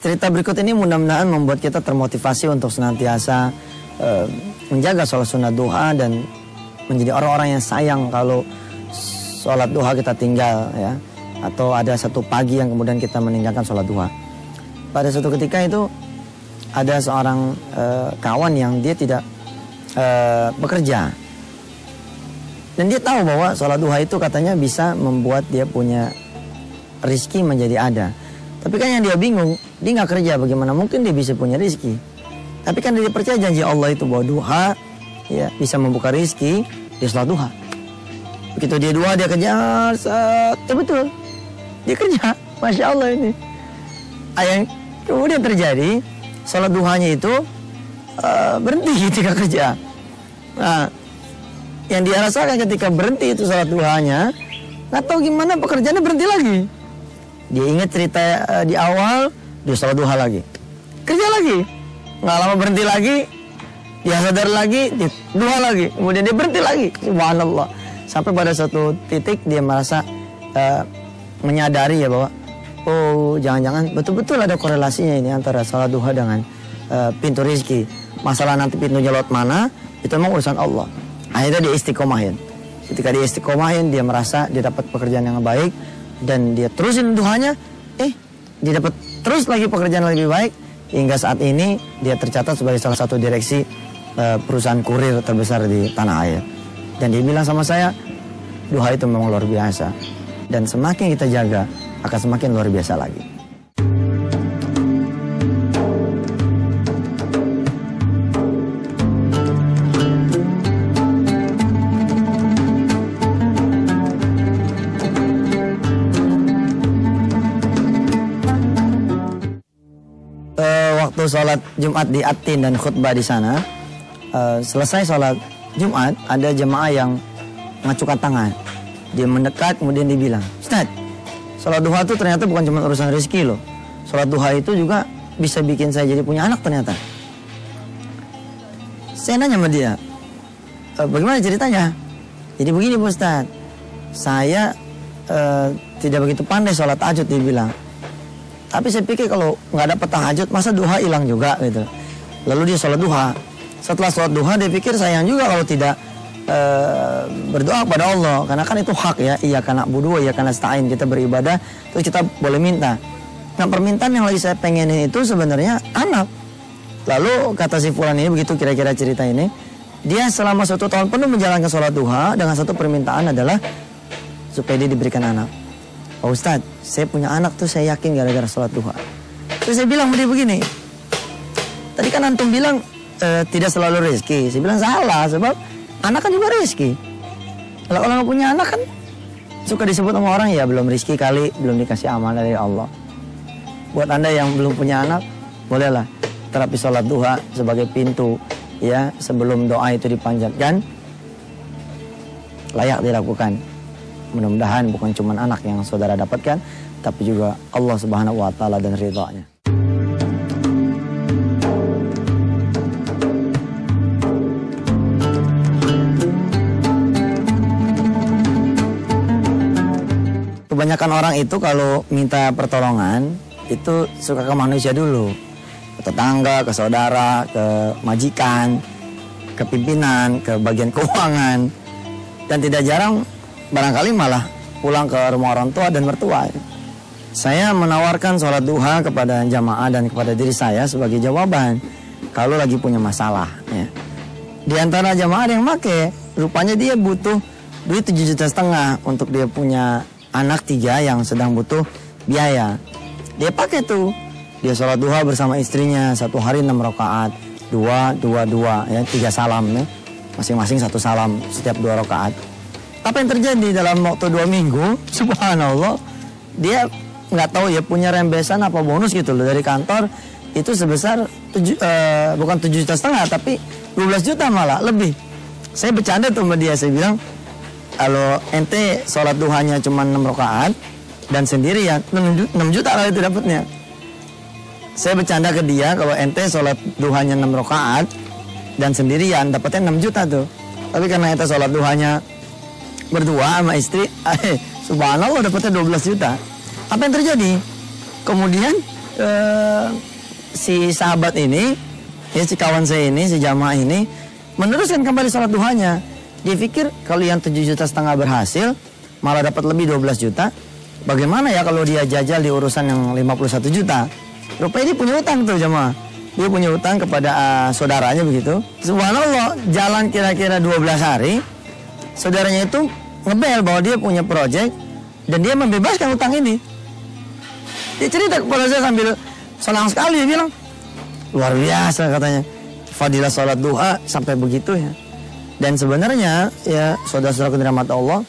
cerita berikut ini mudah-mudahan membuat kita termotivasi untuk senantiasa menjaga sholat sunnah duha dan menjadi orang-orang yang sayang kalau sholat duha kita tinggal ya, atau ada satu pagi yang kemudian kita meninggalkan sholat duha. Pada suatu ketika itu ada seorang kawan yang dia tidak bekerja. Dan dia tahu bahwa sholat duha itu katanya bisa membuat dia punya rizki menjadi ada. Tapi kan yang dia bingung, dia nggak kerja, bagaimana mungkin dia bisa punya rizki? Tapi kan dia percaya janji Allah itu bahwa duha ya, bisa membuka rizki di sholat duha. Begitu dia duha, dia kejar, betul. Dia kerja, Masya Allah ini. Yang kemudian terjadi, sholat duhanya itu berhenti ketika kerja. Nah, yang dia rasakan ketika berhenti itu sholat duhanya, nggak tahu gimana pekerjaannya berhenti lagi. Dia ingat cerita di awal, dia sholat duha lagi, kerja lagi, nggak lama berhenti lagi, dia sadar lagi, dia duha lagi, kemudian dia berhenti lagi. Subhanallah. Sampai pada satu titik dia merasa menyadari ya bahwa oh jangan-jangan betul-betul ada korelasinya ini antara sholat duha dengan pintu rizki. Masalah nanti pintunya lewat mana, itu memang urusan Allah. Akhirnya dia istiqomahin. Ketika dia istiqomahin, dia merasa dia dapat pekerjaan yang baik dan dia terusin duhanya, dia dapat terus lagi pekerjaan yang lebih baik hingga saat ini dia tercatat sebagai salah satu direksi perusahaan kurir terbesar di tanah air. Dan dia bilang sama saya, duha itu memang luar biasa dan semakin kita jaga akan semakin luar biasa lagi. Waktu sholat Jumat di Atin dan khutbah di sana, selesai sholat Jumat ada jemaah yang mengacungkan tangan. Dia mendekat kemudian dia bilang, Ustaz, sholat duha itu ternyata bukan cuma urusan rezeki loh. Sholat duha itu juga bisa bikin saya jadi punya anak ternyata. Saya nanya sama dia, bagaimana ceritanya? Jadi begini Pak Ustaz, saya tidak begitu pandai sholat tahajud, dia bilang. Tapi saya pikir kalau nggak dapat tahajud, masa duha hilang juga gitu. Lalu dia sholat duha. Setelah sholat duha dia pikir sayang juga kalau tidak berdoa kepada Allah. Karena kan itu hak ya. Iyyaka na'budu wa iyyaka nasta'in. Kita beribadah, terus kita boleh minta. Nah permintaan yang lagi saya pengenin itu sebenarnya anak. Lalu kata si fulan ini, begitu kira-kira cerita ini. Dia selama 1 tahun penuh menjalankan sholat duha dengan satu permintaan adalah supaya dia diberikan anak. Pak Ustadz, saya punya anak tuh saya yakin gara-gara sholat duha. Terus saya bilang dia begini, tadi kan antum bilang tidak selalu rezeki. Saya bilang salah, sebab anak kan juga rezeki. Kalau orang nggak punya anak kan suka disebut sama orang ya belum rezeki kali, belum dikasih amanah dari Allah. Buat Anda yang belum punya anak, bolehlah terapi sholat duha sebagai pintu ya sebelum doa itu dipanjatkan, layak dilakukan. Mudah-mudahan bukan cuma anak yang saudara dapatkan, tapi juga Allah Subhanahu wa Ta'ala dan ridha-Nya. Kebanyakan orang itu kalau minta pertolongan itu suka ke manusia dulu, ke tetangga, ke saudara, ke majikan, ke pimpinan, ke bagian keuangan, dan tidak jarang barangkali malah pulang ke rumah orang tua dan mertua. Saya menawarkan sholat duha kepada jamaah dan kepada diri saya sebagai jawaban kalau lagi punya masalah ya. Di antara jamaah yang make, rupanya dia butuh duit 7,5 juta untuk dia punya anak 3 yang sedang butuh biaya. Dia pakai tuh, dia sholat duha bersama istrinya 1 hari 6 rakaat, 2 ya, 3 salam ya, masing-masing 1 salam setiap 2 rakaat. Apa yang terjadi dalam waktu 2 minggu, subhanallah, dia nggak tahu ya punya rembesan apa bonus gitu loh dari kantor itu sebesar bukan 7,5 juta tapi 12 juta malah lebih. Saya bercanda tuh sama dia, saya bilang kalau ente sholat duhanya cuma 6 rakaat dan sendirian 6 juta lah itu dapatnya. Saya bercanda ke dia kalau ente sholat duhanya 6 rakaat dan sendirian dapatnya 6 juta tuh. Tapi karena ente sholat duhanya berdua sama istri, subhanallah dapatnya 12 juta. Apa yang terjadi? Kemudian si sahabat ini, ya si kawan saya ini, si jamaah ini meneruskan kembali sholat duhanya. Dia pikir kalau yang 7,5 juta berhasil, malah dapat lebih 12 juta. Bagaimana ya kalau dia jajal di urusan yang 51 juta? Rupanya dia punya utang tuh jamaah. Dia punya utang kepada saudaranya begitu. Subhanallah, jalan kira-kira 12 hari, saudaranya itu ngebel bahwa dia punya proyek dan dia membebaskan utang ini. Dia cerita kepada saya sambil senang sekali, dia bilang, luar biasa katanya, fadilah sholat duha sampai begitu ya. Dan sebenarnya ya saudara-saudara dirahmati Allah,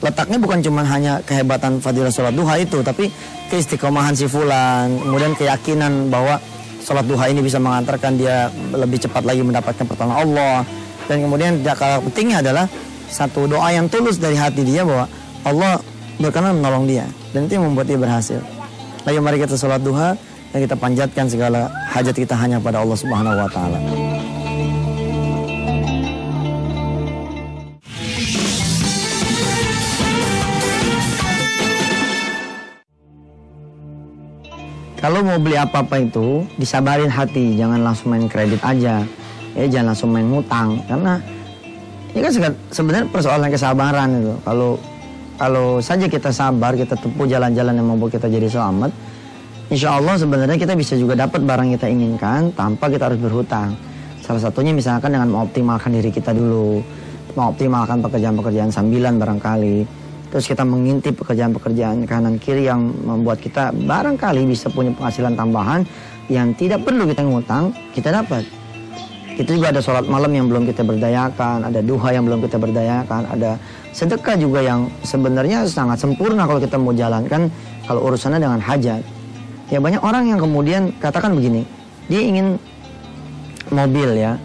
letaknya bukan cuma hanya kehebatan fadilah sholat duha itu, tapi keistiqomahan si fulan, kemudian keyakinan bahwa sholat duha ini bisa mengantarkan dia lebih cepat lagi mendapatkan pertolongan Allah. Dan kemudian tidak kalah pentingnya adalah satu doa yang tulus dari hati dia bahwa Allah berkenan menolong dia, dan itu yang membuat dia berhasil. Ayo mari kita sholat duha dan kita panjatkan segala hajat kita hanya pada Allah Subhanahu wa taala. Kalau mau beli apa-apa itu disabarin hati, jangan langsung main kredit aja. Ya jangan langsung main ngutang, karena ini kan sebenarnya persoalan kesabaran itu. Kalau saja kita sabar, kita tempuh jalan-jalan yang membuat kita jadi selamat, insya Allah sebenarnya kita bisa juga dapat barang yang kita inginkan tanpa kita harus berhutang. Salah satunya misalkan dengan mengoptimalkan diri kita dulu, mengoptimalkan pekerjaan-pekerjaan sambilan barangkali. Terus kita mengintip pekerjaan-pekerjaan kanan kiri yang membuat kita barangkali bisa punya penghasilan tambahan yang tidak perlu kita ngutang, kita dapat. Kita juga ada sholat malam yang belum kita berdayakan, ada duha yang belum kita berdayakan, ada sedekah juga yang sebenarnya sangat sempurna kalau kita mau jalankan kalau urusannya dengan hajat. Ya banyak orang yang kemudian katakan begini, dia ingin mobil ya,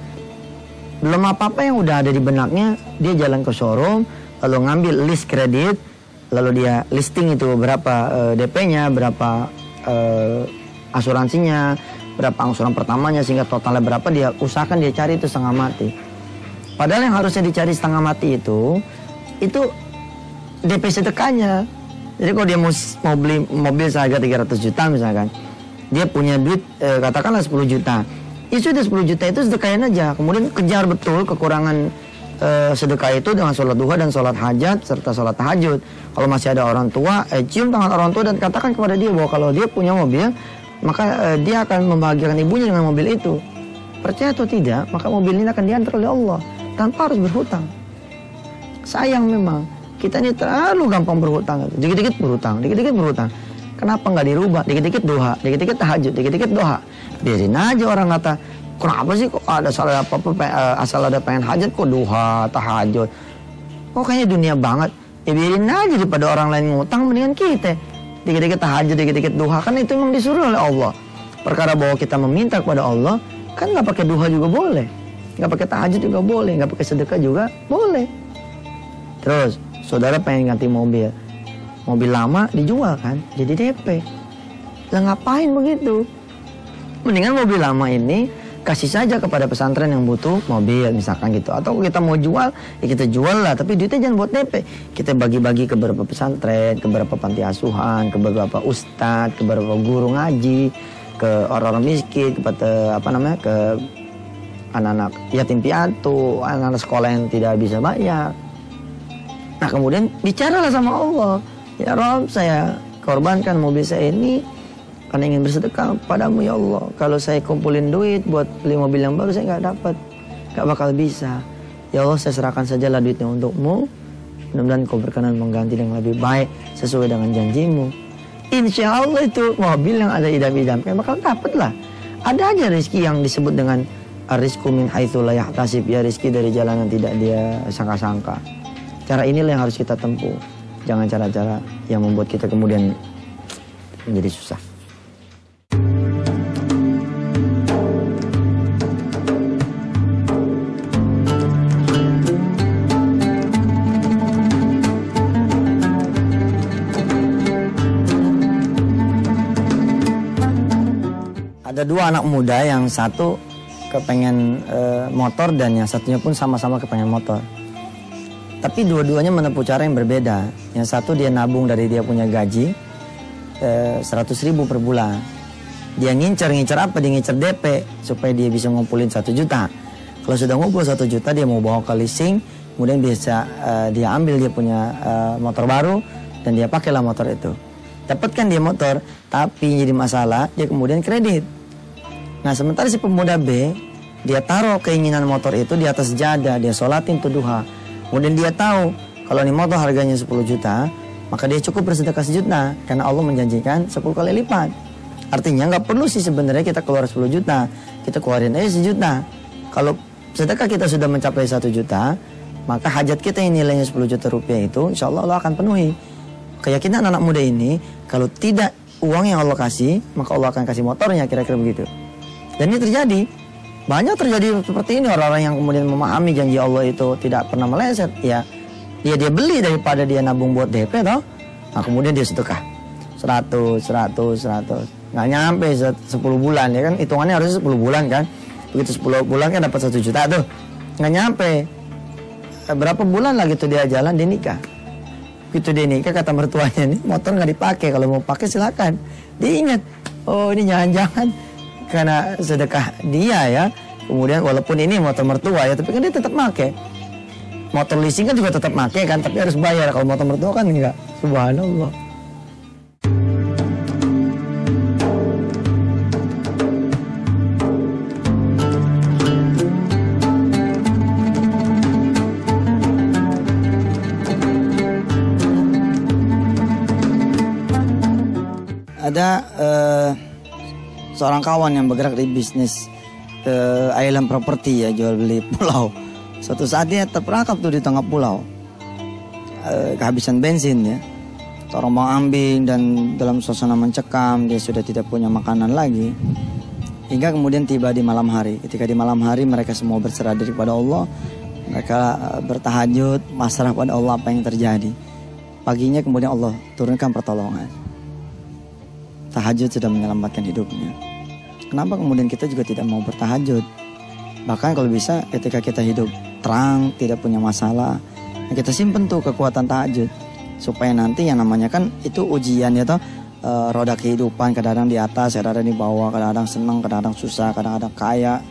belum apa-apa yang udah ada di benaknya, dia jalan ke showroom, lalu ngambil list kredit, lalu dia listing itu berapa DP-nya, berapa asuransinya, berapa angsuran pertamanya, sehingga totalnya berapa, dia usahakan dia cari itu setengah mati. Padahal yang harusnya dicari setengah mati itu DP sedekahnya. Jadi kalau dia mau beli mobil seharga 300 juta misalkan, dia punya duit katakanlah 10 juta. Ya sudah 10 juta itu sedekahin aja. Kemudian kejar betul kekurangan sedekah itu dengan sholat duha dan sholat hajat serta sholat tahajud. Kalau masih ada orang tua, cium tangan orang tua dan katakan kepada dia bahwa kalau dia punya mobil, maka dia akan membahagiakan ibunya dengan mobil itu. Percaya atau tidak, maka mobil ini akan diantar oleh Allah tanpa harus berhutang. Sayang memang kita ini terlalu gampang berhutang, dikit-dikit berhutang, dikit-dikit berhutang. Kenapa nggak dirubah? Dikit-dikit duha, dikit-dikit tahajud, dikit-dikit doa. Biarin aja orang kata, kenapa sih kok ada salah apa-apa, asal ada pengen hajat kok duha, tahajud. Kok kayaknya dunia banget. Ya biarin aja daripada orang lain ngutang, mendingan kita dikit-dikit tahajud, dikit-dikit duha, kan itu memang disuruh oleh Allah. Perkara bahwa kita meminta kepada Allah, kan nggak pakai duha juga boleh, nggak pakai tahajud juga boleh, nggak pakai sedekah juga boleh. Terus, saudara pengen ganti mobil lama dijual kan, jadi DP. Lah ngapain begitu? Mendingan mobil lama ini kasih saja kepada pesantren yang butuh mobil misalkan gitu. Atau kita mau jual, ya kita jual lah, tapi duitnya jangan buat DP. Kita bagi-bagi ke beberapa pesantren, ke beberapa panti asuhan, ke beberapa ustadz, ke beberapa guru ngaji, ke orang-orang miskin, kepada ke anak-anak yatim piatu, anak-anak sekolah yang tidak bisa bayar. Nah kemudian bicaralah sama Allah, ya Rob, saya korbankan mobil saya ini karena ingin bersedekah padamu ya Allah. Kalau saya kumpulin duit buat beli mobil yang baru, saya nggak dapat, nggak bakal bisa. Ya Allah, saya serahkan sajalah duitnya untukmu. Mudah-mudahan kau berkenan mengganti dengan lebih baik sesuai dengan janjimu. Insya Allah itu mobil yang ada idam-idamnya bakal dapat lah. Ada aja rezeki yang disebut dengan rizqu min haitsu la yahtasib, ya rezeki dari jalan yang tidak dia sangka-sangka. Cara inilah yang harus kita tempuh. Jangan cara-cara yang membuat kita kemudian menjadi susah. Ada dua anak muda, yang satu kepengen motor dan yang satunya pun sama-sama kepengen motor. Tapi dua-duanya menempuh cara yang berbeda. Yang satu dia nabung dari dia punya gaji 100.000 per bulan. Dia ngincer apa? Dia ngincer DP supaya dia bisa ngumpulin 1 juta. Kalau sudah ngumpul 1 juta, dia mau bawa ke leasing, kemudian bisa dia ambil dia punya motor baru dan dia pakailah motor itu. Dapatkan dia motor, tapi jadi masalah dia kemudian kredit. Nah sementara si pemuda B, dia taruh keinginan motor itu di atas jadah, dia sholatin tuh duha. Kemudian dia tahu kalau ini motor harganya 10 juta, maka dia cukup bersedekah 1 juta karena Allah menjanjikan 10 kali lipat. Artinya nggak perlu sih sebenarnya kita keluar 10 juta, kita keluarin aja 1 juta. Kalau sedekah kita sudah mencapai 1 juta, maka hajat kita yang nilainya 10 juta rupiah itu insya Allah akan penuhi. Keyakinan anak muda ini, kalau tidak uang yang Allah kasih, maka Allah akan kasih motornya, kira-kira begitu. Dan ini terjadi, banyak terjadi seperti ini. Orang-orang yang kemudian memahami janji Allah itu tidak pernah meleset, ya dia beli daripada dia nabung buat DP toh. Nah kemudian dia sedekah 100. Nggak nyampe 10 bulan ya kan, hitungannya harusnya 10 bulan kan. Begitu 10 bulan kan dapat 1 juta tuh. Nggak nyampe berapa bulan lagi tuh dia jalan, dia nikah. Begitu dia nikah, kata mertuanya, nih motor nggak dipakai, kalau mau pakai silakan. Dia ingat, oh ini jangan-jangan karena sedekah dia ya. Kemudian walaupun ini motor mertua ya, tapi kan dia tetap pakai. Motor leasing kan juga tetap pakai kan, tapi harus bayar. Kalau motor mertua kan enggak. Subhanallah. Ada seorang kawan yang bergerak di bisnis island property ya, jual beli pulau. Suatu saat dia terperangkap tuh di tengah pulau, kehabisan bensin ya, terombang-ambing dan dalam suasana mencekam. Dia sudah tidak punya makanan lagi. Hingga kemudian tiba di malam hari. Ketika di malam hari mereka semua berserah diri pada Allah, mereka bertahajud, pasrah pada Allah apa yang terjadi. Paginya kemudian Allah turunkan pertolongan. Tahajud sudah menyelamatkan hidupnya. Kenapa kemudian kita juga tidak mau bertahajud? Bahkan kalau bisa ketika kita hidup terang, tidak punya masalah, kita simpen tuh kekuatan tahajud. Supaya nanti yang namanya kan itu ujian ya toh, roda kehidupan, kadang-kadang di atas, kadang-kadang di bawah, kadang-kadang senang, kadang-kadang susah, kadang-kadang kaya,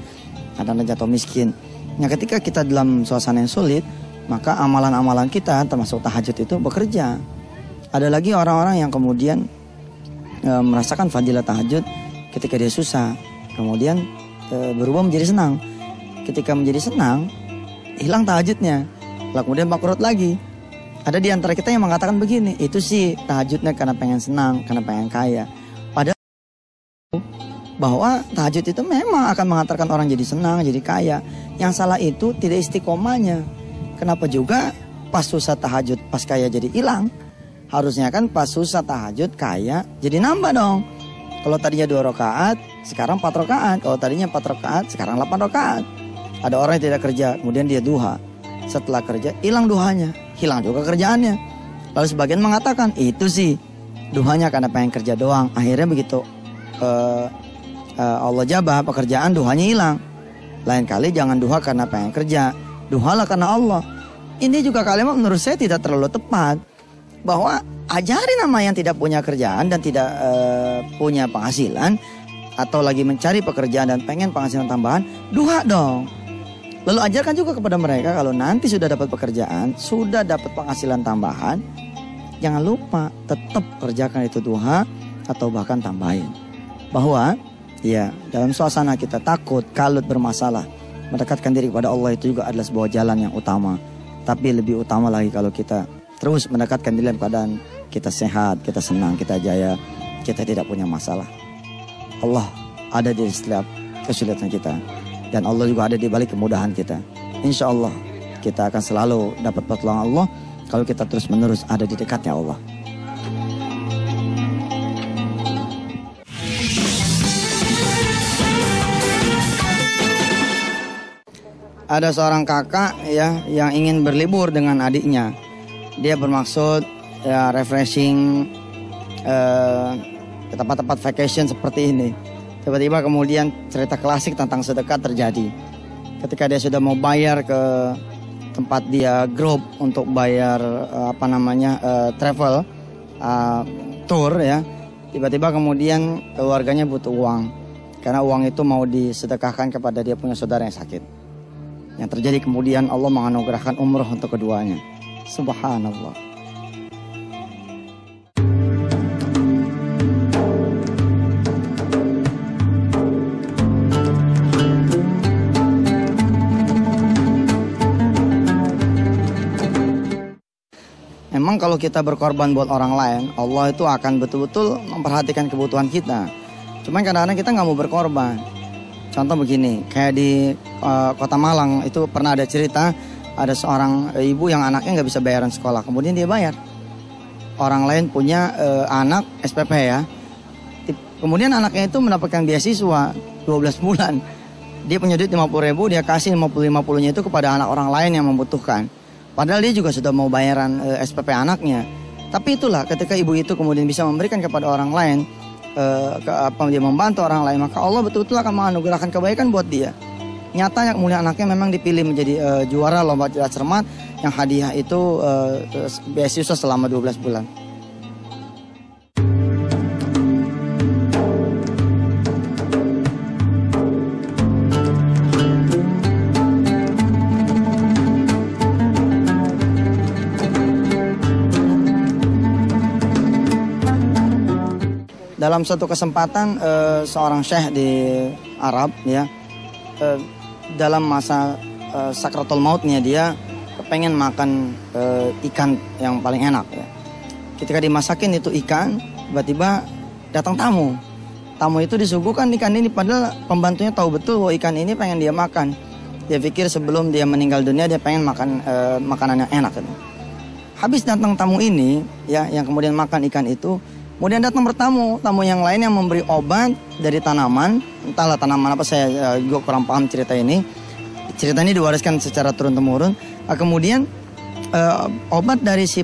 kadang-kadang jatuh miskin. Nah ketika kita dalam suasana yang sulit, maka amalan-amalan kita termasuk tahajud itu bekerja. Ada lagi orang-orang yang kemudian merasakan fadilah tahajud ketika dia susah, kemudian berubah menjadi senang. Ketika menjadi senang, hilang tahajudnya, lalu kemudian bangkrut lagi. Ada di antara kita yang mengatakan begini, itu sih tahajudnya karena pengen senang, karena pengen kaya. Padahal bahwa tahajud itu memang akan mengantarkan orang jadi senang, jadi kaya. Yang salah itu tidak istiqomahnya. Kenapa juga pas susah tahajud, pas kaya jadi hilang? Harusnya kan pas susah tahajud kaya jadi nambah dong. Kalau tadinya 2 rakaat, sekarang 4 rakaat. Kalau tadinya 4 rakaat, sekarang 8 rakaat. Ada orang yang tidak kerja, kemudian dia duha. Setelah kerja, hilang duhanya, hilang juga kerjaannya. Lalu sebagian mengatakan, itu sih duhanya karena pengen kerja doang. Akhirnya begitu Allah jabah pekerjaan, duhanya hilang. Lain kali jangan duha karena pengen kerja, duhalah karena Allah. Ini juga kalimat menurut saya tidak terlalu tepat. Bahwa ajari nama yang tidak punya kerjaan dan tidak punya penghasilan, atau lagi mencari pekerjaan dan pengen penghasilan tambahan, duha dong. Lalu ajarkan juga kepada mereka kalau nanti sudah dapat pekerjaan, sudah dapat penghasilan tambahan, jangan lupa tetap kerjakan itu duha atau bahkan tambahin. Bahwa ya dalam suasana kita takut, kalut, bermasalah, mendekatkan diri kepada Allah itu juga adalah sebuah jalan yang utama. Tapi lebih utama lagi kalau kita terus mendekatkan diri dalam keadaan kita sehat, kita senang, kita jaya, kita tidak punya masalah. Allah ada di setiap kesulitan kita. Dan Allah juga ada di balik kemudahan kita. Insya Allah kita akan selalu dapat pertolongan Allah kalau kita terus menerus ada di dekatnya Allah. Ada seorang kakak ya yang ingin berlibur dengan adiknya. Dia bermaksud ya refreshing ke tempat-tempat vacation seperti ini. Tiba-tiba kemudian cerita klasik tentang sedekah terjadi. Ketika dia sudah mau bayar ke tempat dia grup untuk bayar travel tour ya, Tiba-tiba kemudian keluarganya butuh uang, karena uang itu mau disedekahkan kepada dia punya saudara yang sakit. Yang terjadi kemudian Allah menganugerahkan umroh untuk keduanya. Subhanallah. Memang kalau kita berkorban buat orang lain, Allah itu akan betul-betul memperhatikan kebutuhan kita. Cuman kadang-kadang kita nggak mau berkorban. Contoh begini, kayak di Kota Malang itu pernah ada cerita, ada seorang ibu yang anaknya nggak bisa bayaran sekolah, kemudian dia bayar. Orang lain punya anak SPP ya, kemudian anaknya itu mendapatkan beasiswa 12 bulan. Dia punya duit 50.000, dia kasih 50-50-nya itu kepada anak orang lain yang membutuhkan. Padahal dia juga sudah mau bayaran SPP anaknya. Tapi itulah ketika ibu itu kemudian bisa memberikan kepada orang lain, dia membantu orang lain, maka Allah betul-betul akan menganugerahkan kebaikan buat dia. Nyatanya kemudian anaknya memang dipilih menjadi juara lomba cerdas cermat, yang hadiah itu beasiswa selama 12 bulan. Dalam suatu kesempatan seorang syekh di Arab ya, dalam masa sakratul mautnya dia kepengen makan ikan yang paling enak ya. Ketika dimasakin itu ikan, tiba-tiba datang tamu. Tamu itu disuguhkan ikan ini, padahal pembantunya tahu betul bahwa ikan ini pengen dia makan. Dia pikir sebelum dia meninggal dunia dia pengen makan makanan yang enak gitu. Habis datang tamu ini ya, yang kemudian makan ikan itu, kemudian datang bertamu, tamu yang lain yang memberi obat dari tanaman, entahlah tanaman apa, saya juga kurang paham cerita ini. Cerita ini diwariskan secara turun-temurun. Kemudian obat dari si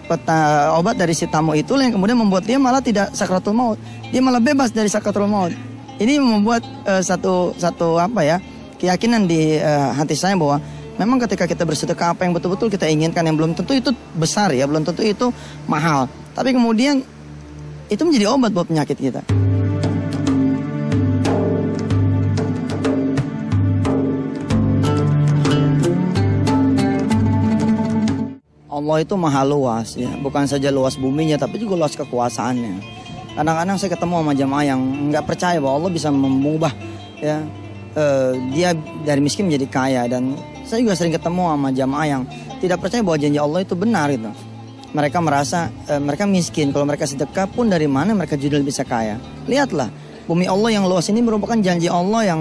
tamu itu yang kemudian membuat dia malah tidak sakratul maut. Dia malah bebas dari sakratul maut. Ini membuat satu keyakinan di hati saya bahwa memang ketika kita bersedekah, apa yang betul-betul kita inginkan, yang belum tentu itu besar ya, belum tentu itu mahal, tapi kemudian itu menjadi obat buat penyakit kita. Allah itu maha luas ya, bukan saja luas buminya tapi juga luas kekuasaannya. Kadang-kadang saya ketemu sama jamaah yang nggak percaya bahwa Allah bisa mengubah ya, dia dari miskin menjadi kaya, dan saya juga sering ketemu sama jamaah yang tidak percaya bahwa janji Allah itu benar gitu. Mereka merasa mereka miskin, kalau mereka sedekah pun dari mana mereka jadi bisa kaya. Lihatlah, bumi Allah yang luas ini merupakan janji Allah yang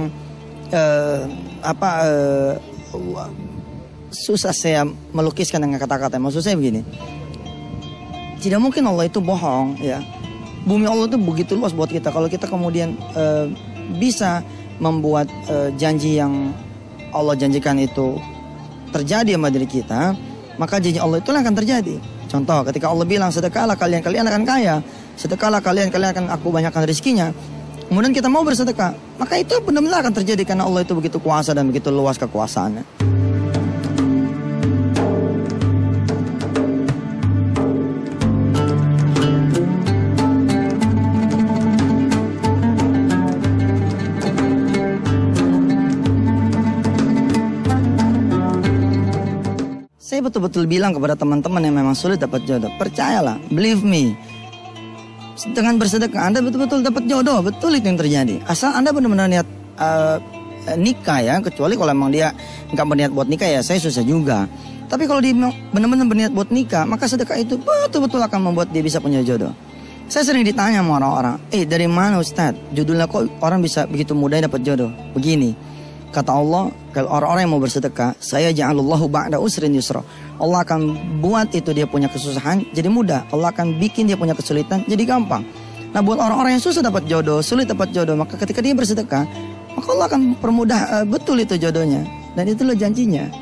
susah saya melukiskan dengan kata-kata. Maksud saya begini, tidak mungkin Allah itu bohong ya. Bumi Allah itu begitu luas buat kita. Kalau kita kemudian bisa membuat janji yang Allah janjikan itu terjadi sama diri kita, maka janji Allah itulah akan terjadi. Contoh, ketika Allah bilang sedekahlah kalian akan kaya, sedekahlah kalian akan aku banyakkan rezekinya. Kemudian kita mau bersedekah, maka itu benar-benar akan terjadi karena Allah itu begitu kuasa dan begitu luas kekuasaannya. Saya betul-betul bilang kepada teman-teman yang memang sulit dapat jodoh, percayalah, believe me, dengan bersedekah Anda betul-betul dapat jodoh, betul itu yang terjadi. Asal Anda benar-benar niat nikah ya, kecuali kalau memang dia nggak berniat buat nikah ya, saya susah juga. Tapi kalau dia benar-benar berniat buat nikah, maka sedekah itu betul-betul akan membuat dia bisa punya jodoh. Saya sering ditanya sama orang-orang, dari mana Ustadz, judulnya kok orang bisa begitu mudah dapat jodoh? Begini. Kata Allah, kalau orang-orang yang mau bersedekah, saya ja'alallahu ba'da usrin yusra. Allah akan buat itu dia punya kesusahan jadi mudah. Allah akan bikin dia punya kesulitan jadi gampang. Nah, buat orang-orang yang susah dapat jodoh, sulit dapat jodoh, maka ketika dia bersedekah, maka Allah akan permudah betul itu jodohnya. Dan itulah janjinya.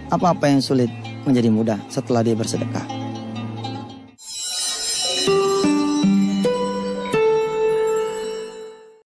Apa-apa yang sulit menjadi mudah setelah dia bersedekah.